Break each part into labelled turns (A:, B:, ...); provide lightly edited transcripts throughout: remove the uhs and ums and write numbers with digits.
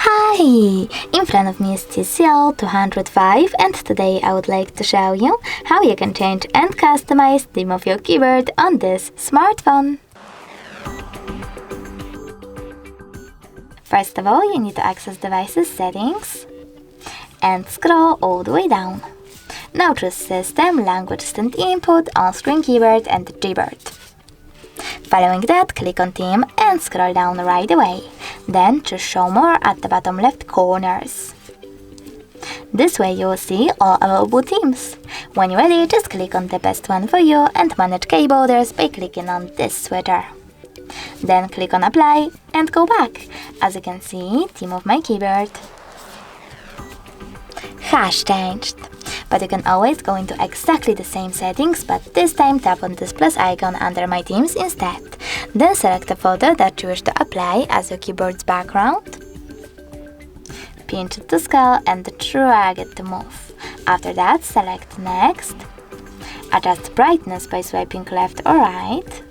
A: Hi! In front of me is TCL 205 and today I would like to show you how you can change and customize the theme of your keyboard on this smartphone. First of all, you need to access devices settings and scroll all the way down. Now choose System, Languages and Input, On-Screen Keyboard and Gboard. Following that, click on Theme and scroll down right away. Then choose Show More at the bottom left corners. This way you will see all available themes. When you're ready, just click on the best one for you and manage keyboarders by clicking on this switcher. Then click on Apply and go back. As you can see, theme of my keyboard has changed. But you can always go into exactly the same settings, but this time tap on this plus icon under My Themes instead. Then select a photo that you wish to apply as your keyboard's background. Pinch it to scale and drag it to move. After that, select Next. Adjust brightness by swiping left or right.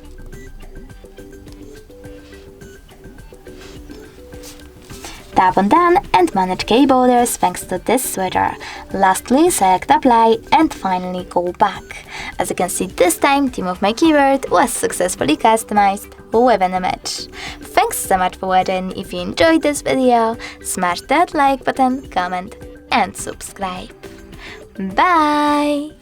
A: Tap on Done and manage keyboarders thanks to this switcher. Lastly, select Apply and finally go back. As you can see, this time, theme of my keyboard was successfully customized with an image. Thanks so much for watching. If you enjoyed this video, smash that like button, comment and subscribe. Bye!